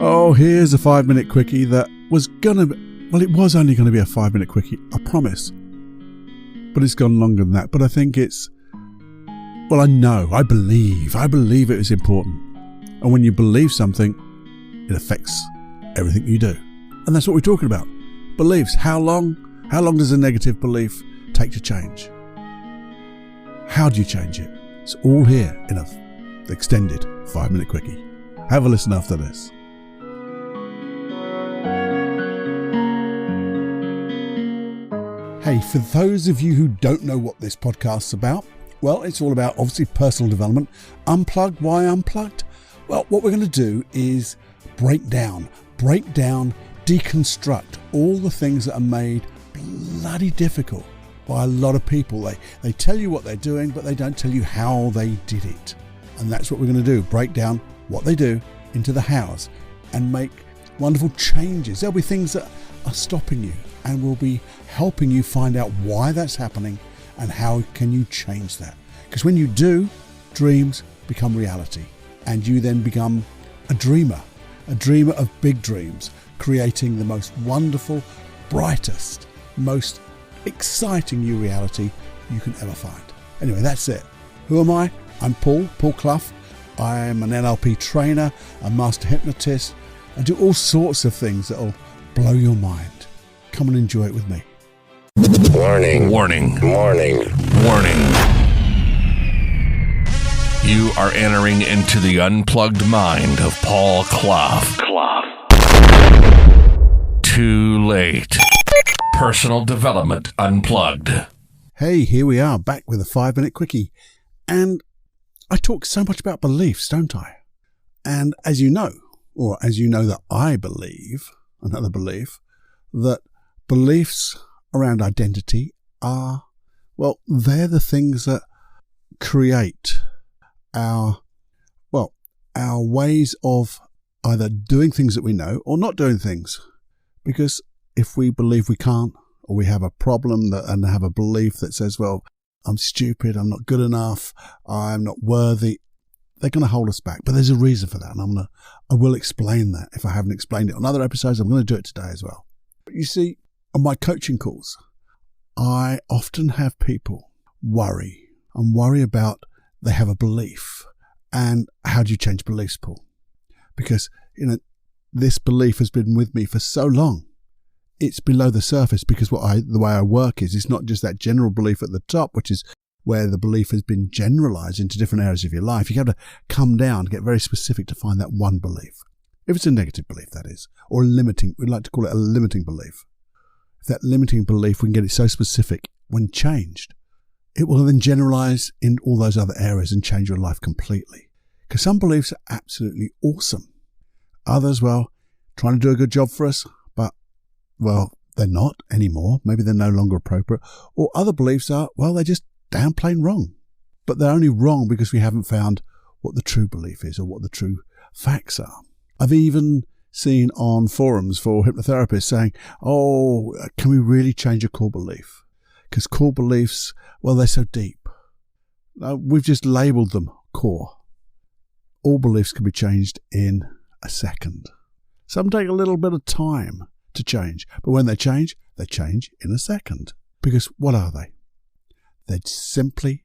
Oh, here's a 5-minute quickie that was it was only going to be a 5-minute quickie, I promise. But it's gone longer than that. But I think I believe it is important. And when you believe something, it affects everything you do. And that's what we're talking about. Beliefs. How long does a negative belief take to change? How do you change it? It's all here in an extended 5-minute quickie. Have a listen after this. Hey, for those of you who don't know what this podcast's about, well, it's all about obviously personal development. Unplugged. Why unplugged? Well, what we're going to do is break down, deconstruct all the things that are made bloody difficult by a lot of people. They tell you what they're doing, but they don't tell you how they did it. And that's what we're going to do. Break down what they do into the hows and make wonderful changes. There'll be things that are stopping you, and we'll be helping you find out why that's happening and how can you change that. Because when you do, dreams become reality, and you then become a dreamer of big dreams, creating the most wonderful, brightest, most exciting new reality you can ever find. Anyway, that's it. Who am I? I'm Paul Clough. I'm an NLP trainer, a master hypnotist. I do all sorts of things that will blow your mind. Come and enjoy it with me. Warning. You are entering into the unplugged mind of Paul Clough. Too late. Personal Development Unplugged. Hey, here we are, back with a 5-minute quickie. And I talk so much about beliefs, don't I? And as you know that I believe, another belief, that beliefs around identity are, well, they're the things that create our ways of either doing things that we know or not doing things. Because if we believe we can't, or we have a problem and have a belief that says, well, I'm stupid, I'm not good enough, I'm not worthy, they're going to hold us back. But there's a reason for that, and I will explain that. If I haven't explained it on other episodes, I'm going to do it today as well. But you see, on my coaching calls, I often have people worry about they have a belief. And how do you change beliefs, Paul? Because, this belief has been with me for so long. It's below the surface, because the way I work is it's not just that general belief at the top, which is where the belief has been generalized into different areas of your life. You have to come down, get very specific to find that one belief. If it's a negative belief, that is, or we'd like to call it a limiting belief. If that limiting belief, we can get it so specific, when changed, it will then generalize in all those other areas and change your life completely. Because some beliefs are absolutely awesome. Others, well, trying to do a good job for us, but, well, they're not anymore. Maybe they're no longer appropriate. Or other beliefs are, well, they're just damn plain wrong. But they're only wrong because we haven't found what the true belief is or what the true facts are. I've even seen on forums for hypnotherapists saying, oh, can we really change a core belief? Because core beliefs, well, they're so deep. We've just labelled them core. All beliefs can be changed in a second. Some take a little bit of time to change, but when they change in a second. Because what are they? They're simply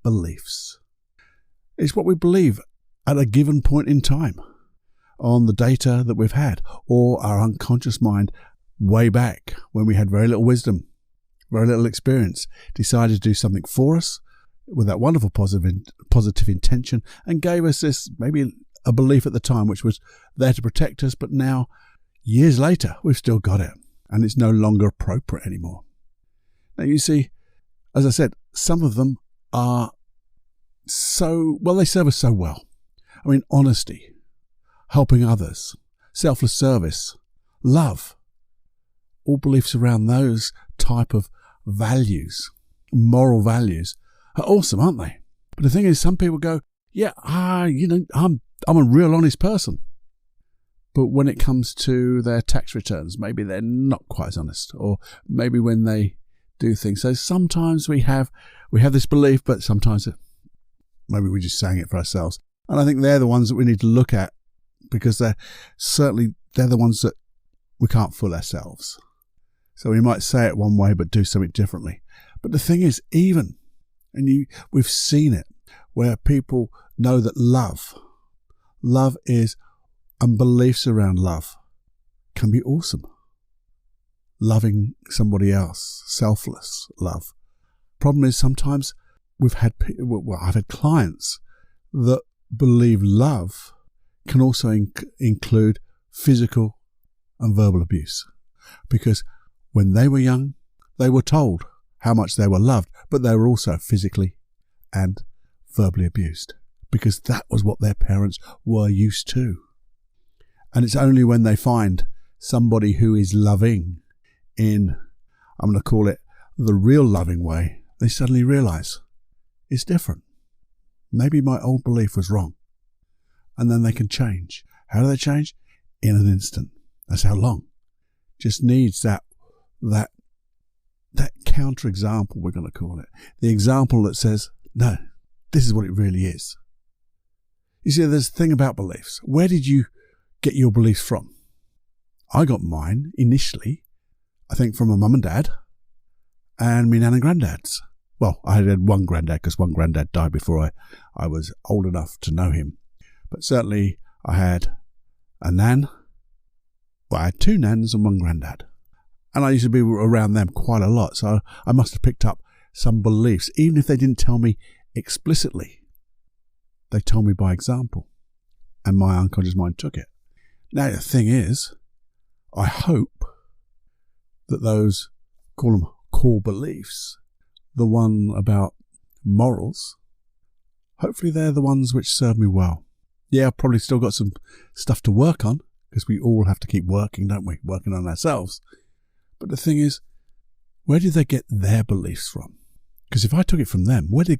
beliefs. It's what we believe at a given point in time on the data that we've had, or our unconscious mind way back when we had very little wisdom, very little experience, decided to do something for us with that wonderful positive intention, and gave us this, maybe a belief at the time, which was there to protect us, but now, years later, we've still got it, and it's no longer appropriate anymore. Now, you see, as I said, some of them are they serve us so well. I mean, honesty, helping others, selfless service, love, all beliefs around those type of values, moral values, are awesome, aren't they? But the thing is, some people go, I'm a real honest person. But when it comes to their tax returns, maybe they're not quite as honest, or maybe when they do things. So sometimes we have this belief, but sometimes maybe we're just saying it for ourselves. And I think they're the ones that we need to look at because they're the ones that we can't fool ourselves. So we might say it one way but do something differently. But the thing is, we've seen it, where people know that love is, and beliefs around love can be awesome. Loving somebody else, selfless love. Problem is, sometimes I've had clients that believe love can also include physical and verbal abuse, because when they were young, they were told how much they were loved, but they were also physically and verbally abused, because that was what their parents were used to. And it's only when they find somebody who is loving in, I'm going to call it the real loving way, they suddenly realize it's different. Maybe my old belief was wrong. And then they can change. How do they change? In an instant. That's how long. Just needs that counter example, we're going to call it. The example that says, no, this is what it really is. You see, there's a thing about beliefs. Where did you get your beliefs from? I got mine initially, I think, from my mum and dad and my nan and granddad's. Well, I had one granddad because one granddad died before I was old enough to know him. But certainly I had a nan. Well, I had two nans and one granddad. And I used to be around them quite a lot. So I must have picked up some beliefs, even if they didn't tell me explicitly. They told me by example. And my unconscious mind took it. Now, the thing is, I hope that those, call them core beliefs, the one about morals, hopefully they're the ones which serve me well. Yeah, I've probably still got some stuff to work on, because we all have to keep working, don't we? Working on ourselves. But the thing is, where did they get their beliefs from? Because if I took it from them, where did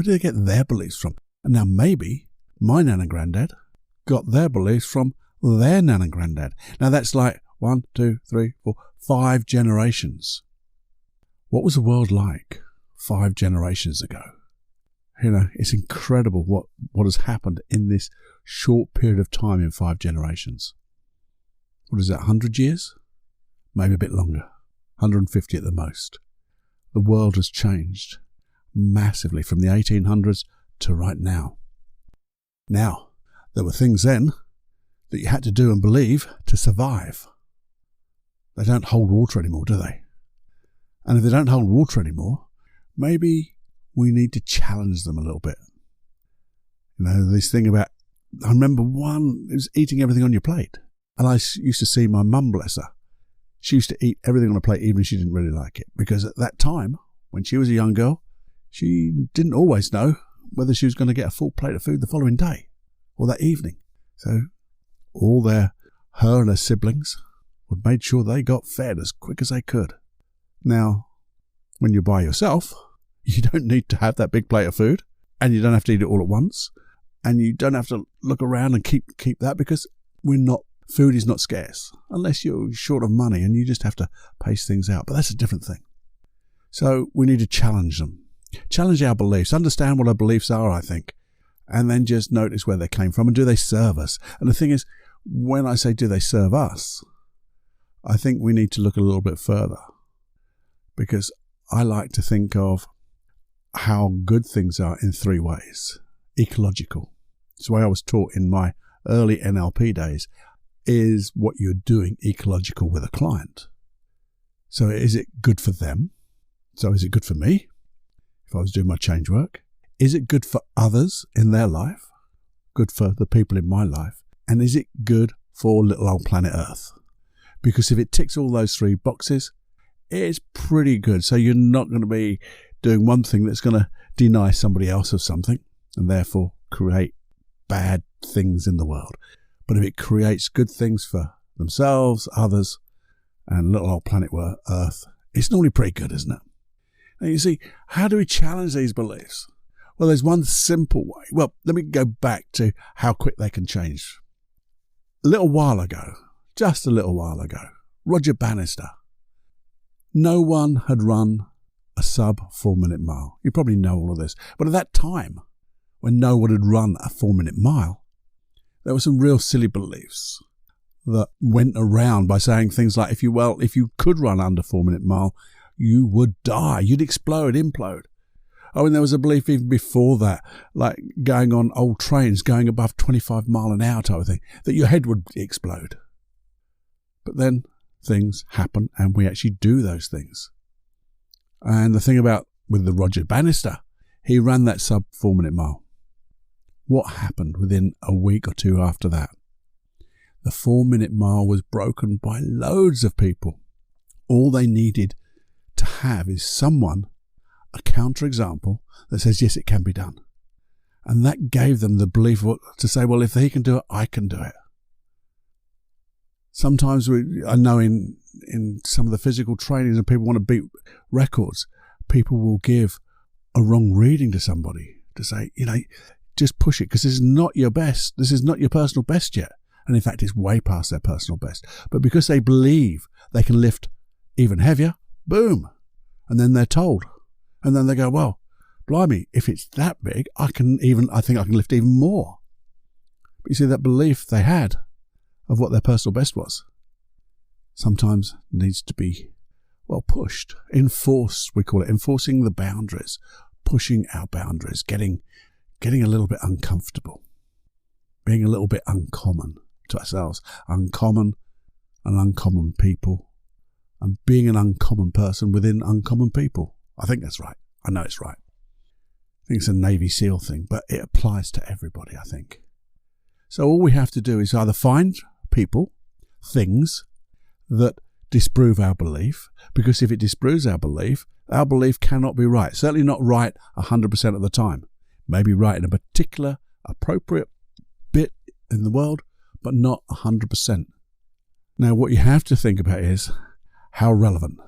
they get their beliefs from? And now maybe my nan and granddad got their beliefs from their nan and granddad. Now that's like 1, 2, 3, 4, 5 generations. What was the world like 5 generations ago? You know, it's incredible what has happened in this short period of time in 5 generations. What is that, 100 years? Maybe a bit longer. 150 at the most. The world has changed massively from the 1800s to right now. Now, there were things then that you had to do and believe to survive. They don't hold water anymore, do they? And if they don't hold water anymore, maybe we need to challenge them a little bit. You know, this thing about, I remember one, it was eating everything on your plate. And I used to see my mum, bless her. She used to eat everything on a plate, even if she didn't really like it. Because at that time, when she was a young girl, she didn't always know whether she was going to get a full plate of food the following day or that evening. So her and her siblings would make sure they got fed as quick as they could. Now, when you're by yourself, you don't need to have that big plate of food, and you don't have to eat it all at once, and you don't have to look around and keep that, because food is not scarce unless you're short of money and you just have to pace things out. But that's a different thing. So we need to challenge them. Challenge our beliefs. Understand what our beliefs are, I think. And then just notice where they came from and do they serve us? And the thing is, when I say do they serve us, I think we need to look a little bit further. Because I like to think of how good things are in 3 ways. Ecological. It's the way I was taught in my early NLP days. Is what you're doing ecological with a client? So is it good for them? So is it good for me if I was doing my change work? Is it good for others in their life? Good for the people in my life? And is it good for little old planet Earth? Because if it ticks all those 3 boxes, it's pretty good. So you're not going to be doing one thing that's going to deny somebody else of something and therefore create bad things in the world. But if it creates good things for themselves, others, and little old planet Earth, it's normally pretty good, isn't it? Now you see, how do we challenge these beliefs? Well, there's one simple way. Well, let me go back to how quick they can change. A little while ago, just a little while ago, Roger Bannister. No one had run a sub 4-minute mile. You probably know all of this. But at that time, when no one had run a 4-minute mile, there were some real silly beliefs that went around by saying things like, if you could run under 4-minute mile, you would die. You'd explode, implode. Oh, and there was a belief even before that, like going on old trains going above 25 mile an hour type of thing, that your head would explode. But then things happen and we actually do those things. And the thing about with the Roger Bannister, he ran that sub 4-minute mile. What happened within a week or two after that? The 4-minute mile was broken by loads of people. All they needed to have is someone, a counterexample that says, yes, it can be done. And that gave them the belief to say, well, if he can do it, I can do it. Sometimes I know in some of the physical trainings and people want to beat records, people will give a wrong reading to somebody to say, just push it because this is not your best. This is not your personal best yet. And in fact, it's way past their personal best. But because they believe they can lift even heavier, boom. And then they're told. And then they go, well, blimey, if it's that big, I think I can lift even more. But you see, that belief they had of what their personal best was sometimes needs to be, pushed, enforced, we call it, enforcing the boundaries, pushing our boundaries, getting a little bit uncomfortable, being a little bit uncommon to ourselves, uncommon and uncommon people, and being an uncommon person within uncommon people. I think that's right. I know it's right. I think it's a Navy SEAL thing, but it applies to everybody, I think. So all we have to do is either find people, things that disprove our belief, because if it disproves our belief cannot be right. Certainly not right 100% of the time. Maybe right in a particular appropriate bit in the world, but not 100%. Now, what you have to think about is how relevant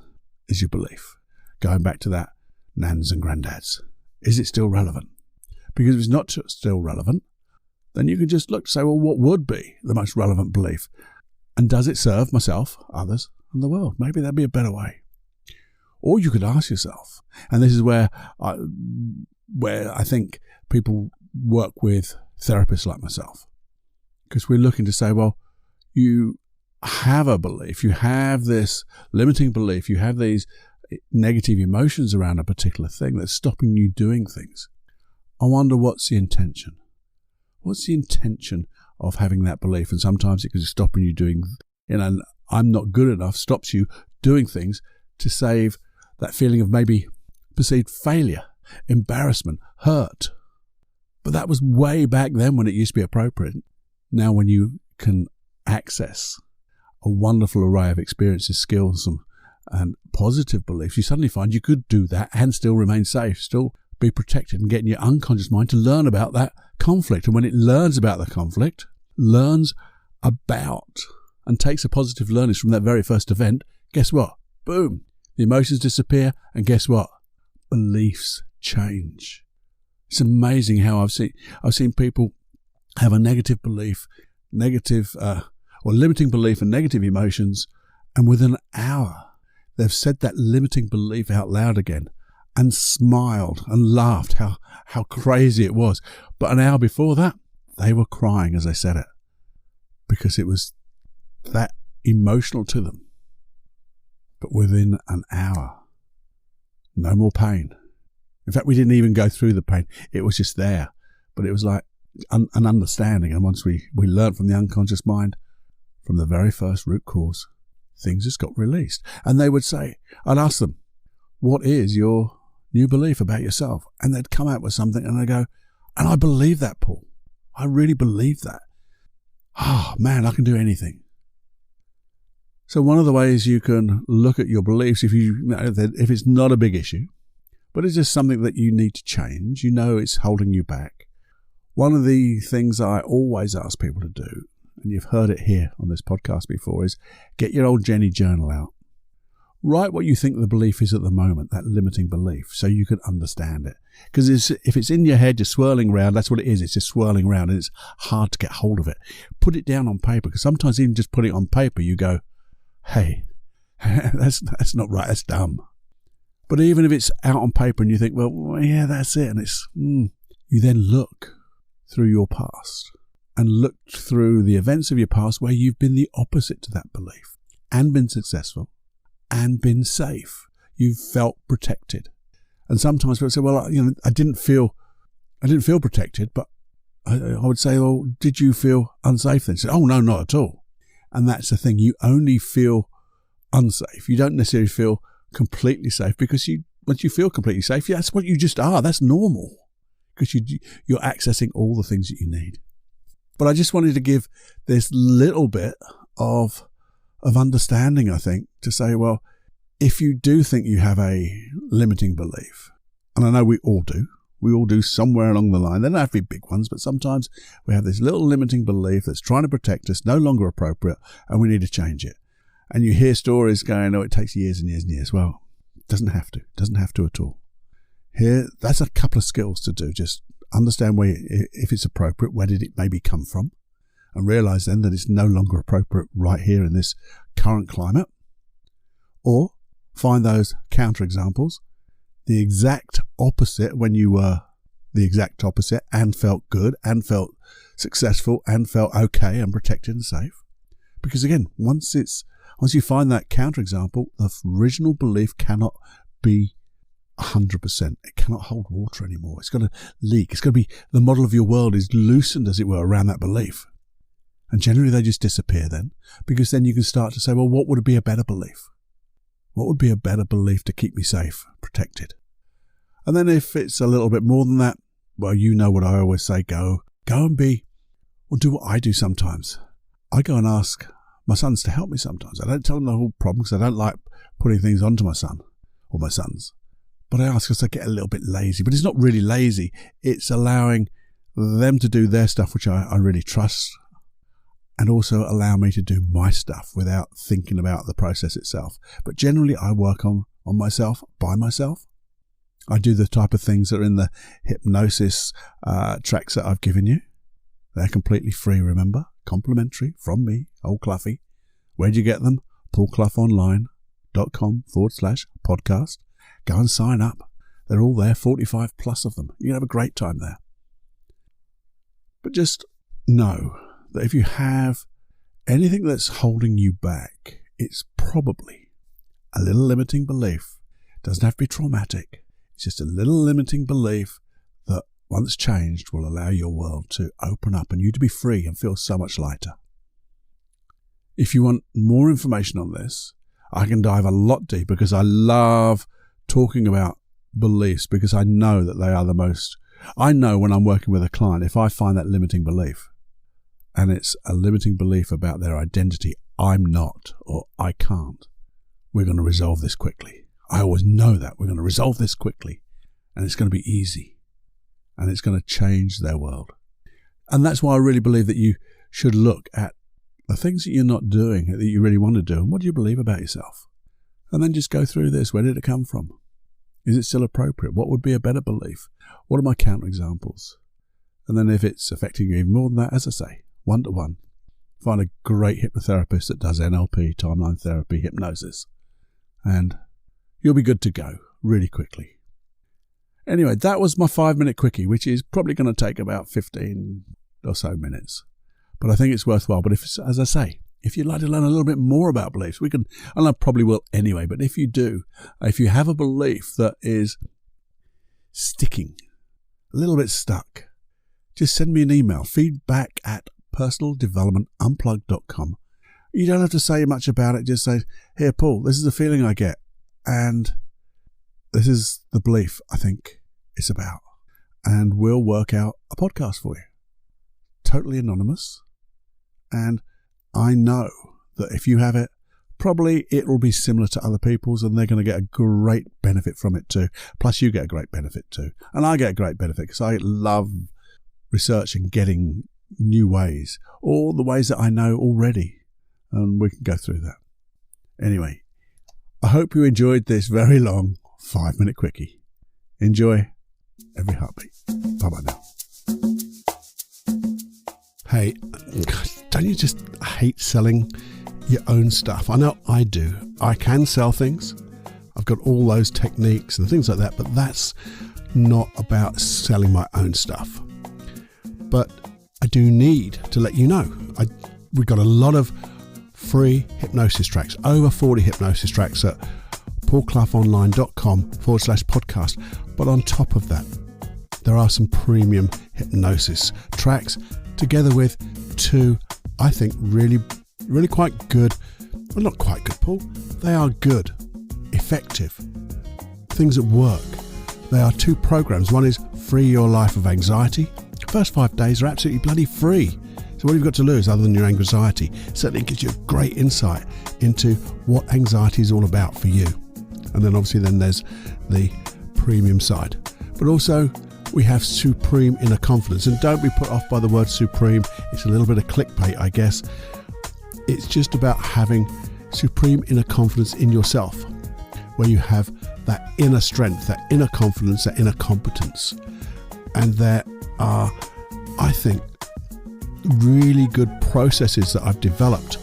is your belief? Going back to that nans and granddads. Is it still relevant? Because if it's not still relevant, then you can just look to say, well, what would be the most relevant belief? And does it serve myself, others, and the world? Maybe that'd be a better way. Or you could ask yourself, and this is where I think people work with therapists like myself, because we're looking to say, well, you have a belief, you have this limiting belief, you have these negative emotions around a particular thing that's stopping you doing things. I wonder, what's the intention? What's the intention of having that belief? And sometimes it is stopping you doing, I'm not good enough, stops you doing things to save that feeling of maybe perceived failure, embarrassment, hurt. But that was way back then when it used to be appropriate. Now when you can access a wonderful array of experiences, skills and positive beliefs, you suddenly find you could do that and still remain safe, still be protected, and get in your unconscious mind to learn about that conflict. And when it learns about the conflict, learns about and takes a positive learnings from that very first event, guess what? Boom. The emotions disappear, and guess what? Beliefs change. It's amazing how I've seen people have a negative belief, limiting belief and negative emotions, and within an hour they've said that limiting belief out loud again and smiled and laughed how crazy it was. But an hour before that, they were crying as they said it, because it was that emotional to them. But within an hour, no more pain. In fact, we didn't even go through the pain. It was just there. But it was like an understanding. And once we learned from the unconscious mind, from the very first root cause, things just got released. And they would say, I'd ask them, what is your new belief about yourself? And they'd come out with something and they'd go, and I believe that, Paul. I really believe that. Oh, man, I can do anything. So one of the ways you can look at your beliefs, if it's not a big issue, but it's just something that you need to change, it's holding you back. One of the things I always ask people to do, and you've heard it here on this podcast before, is get your old Jenny journal out. Write what you think the belief is at the moment, that limiting belief, so you can understand it. Because if it's in your head, you're swirling around, that's what it is. It's just swirling around, and it's hard to get hold of it. Put it down on paper, because sometimes even just putting it on paper, you go, hey, that's not right, that's dumb. But even if it's out on paper and you think, well, yeah, that's it, and it's, you then look through your past and looked through the events of your past where you've been the opposite to that belief and been successful and been safe. You've felt protected. And sometimes people say, well, I didn't feel protected, but I would say, well, did you feel unsafe then? Say, oh, no, not at all. And that's the thing. You only feel unsafe. You don't necessarily feel completely safe, because once you feel completely safe, that's what you just are. That's normal, because you're accessing all the things that you need. But I just wanted to give this little bit of understanding, I think, to say, well, if you do think you have a limiting belief, and I know we all do somewhere along the line. They don't have to be big ones, but sometimes we have this little limiting belief that's trying to protect us, no longer appropriate, and we need to change it. And you hear stories going, oh, it takes years and years and years. Well, it doesn't have to. It doesn't have to at all. Here, that's a couple of skills to do. Just understand if it's appropriate, where did it maybe come from, and realize then that it's no longer appropriate right here in this current climate. Or find those counterexamples, the exact opposite, when you were the exact opposite and felt good and felt successful and felt okay and protected and safe. Because again, once you find that counterexample, the original belief cannot be 100%. It cannot hold water anymore. It's got to leak. It's got to be, the model of your world is loosened, as it were, around that belief. And generally they just disappear then, because then you can start to say, well, what would be a better belief? What would be a better belief to keep me safe, protected? And then if it's a little bit more than that, well, you know what I always say, go and be, or do what I do sometimes. I go and ask my sons to help me sometimes. I don't tell them the whole problem, because I don't like putting things onto my son or my sons. But I ask because I get a little bit lazy. But it's not really lazy. It's allowing them to do their stuff, which I really trust, and also allow me to do my stuff without thinking about the process itself. But generally, I work on myself, by myself. I do the type of things that are in the hypnosis tracks that I've given you. They're completely free, remember? Complimentary from me, Old Cluffy. Where'd you get them? paulcloughonline.com/podcast. Go and sign up. They're all there, 45 plus of them. You can have a great time there. But just know that if you have anything that's holding you back, it's probably a little limiting belief. It doesn't have to be traumatic. It's just a little limiting belief that, once changed, will allow your world to open up and you to be free and feel so much lighter. If you want more information on this, I can dive a lot deeper, because I love talking about beliefs, because I know that they are the most... I know when I'm working with a client, if I find that limiting belief, and it's a limiting belief about their identity, I'm not, or I can't, we're going to resolve this quickly. I always know that we're going to resolve this quickly, and it's going to be easy, and it's going to change their world. And that's why I really believe that you should look at the things that you're not doing, that you really want to do, and what do you believe about yourself? And then just go through this. Where did it come from? Is it still appropriate? What would be a better belief? What are my counterexamples? And then if it's affecting you even more than that, as I say, one-to-one, find a great hypnotherapist that does NLP, timeline therapy, hypnosis, and you'll be good to go really quickly. Anyway, that was my 5-minute quickie, which is probably going to take about 15 or so minutes. But I think it's worthwhile. But as I say, if you'd like to learn a little bit more about beliefs, we can, and I probably will anyway, but if you do, if you have a belief that is sticking, a little bit stuck, just send me an email, feedback@personaldevelopmentunplugged.com. You don't have to say much about it. Just say, here, Paul, this is the feeling I get, and this is the belief I think it's about. And we'll work out a podcast for you. Totally anonymous. And I know that if you have it, probably it will be similar to other people's, and they're going to get a great benefit from it too. Plus you get a great benefit too. And I get a great benefit because I love researching, getting new ways, all the ways that I know already. And we can go through that. Anyway, I hope you enjoyed this very long 5-minute quickie. Enjoy every heartbeat. Bye-bye now. Hey, don't you just hate selling your own stuff? I know I do. I can sell things. I've got all those techniques and things like that, but that's not about selling my own stuff. But I do need to let you know, we've got a lot of free hypnosis tracks, over 40 hypnosis tracks at paulcloughonline.com/podcast. But on top of that, there are some premium hypnosis tracks together with 2, I think, really quite good. Well, not quite good, Paul. They are good, effective things that work. They are 2 programs. One is Free Your Life of Anxiety. The first 5 days are absolutely bloody free. So what you've got to lose other than your anxiety? Certainly gives you a great insight into what anxiety is all about for you. And then obviously there's the premium side. But also we have Supreme Inner Confidence. And don't be put off by the word supreme. It's a little bit of clickbait, I guess. It's just about having supreme inner confidence in yourself, where you have that inner strength, that inner confidence, that inner competence. And there are, I think, really good processes that I've developed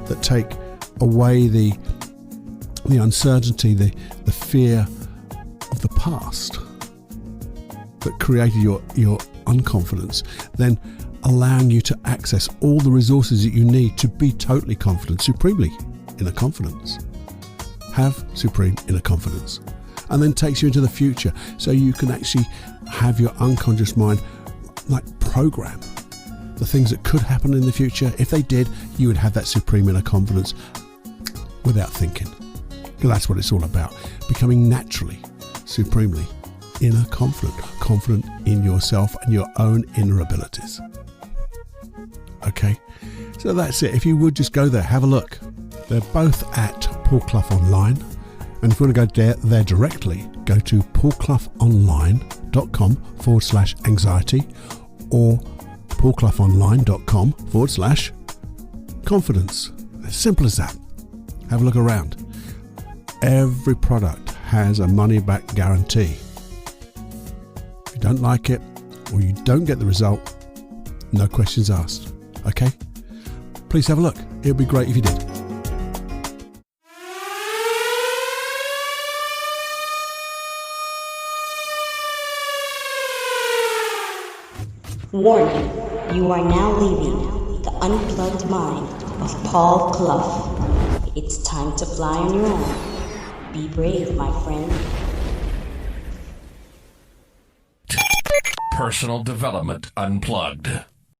that take away the uncertainty, the fear of the past that created your unconfidence, then allowing you to access all the resources that you need to be totally confident, supremely inner confidence. Have supreme inner confidence, and then takes you into the future, so you can actually have your unconscious mind like program the things that could happen in the future. If they did, you would have that supreme inner confidence without thinking, because that's what it's all about, becoming naturally, supremely inner confident in yourself and your own inner abilities. Okay, so that's it. If you would just go there, have a look. They're both at Paul Clough Online, and if you want to go there directly, go to paulcloughonline.com/anxiety or paulcloughonline.com/confidence. As simple as that. Have a look around. Every product has a money-back guarantee. If you don't like it or you don't get the result, no questions asked. Okay? Please have a look. It would be great if you did. Warning, you are now leaving the unplugged mind of Paul Clough. It's time to fly on your own. Be brave, my friend. Personal Development Unplugged.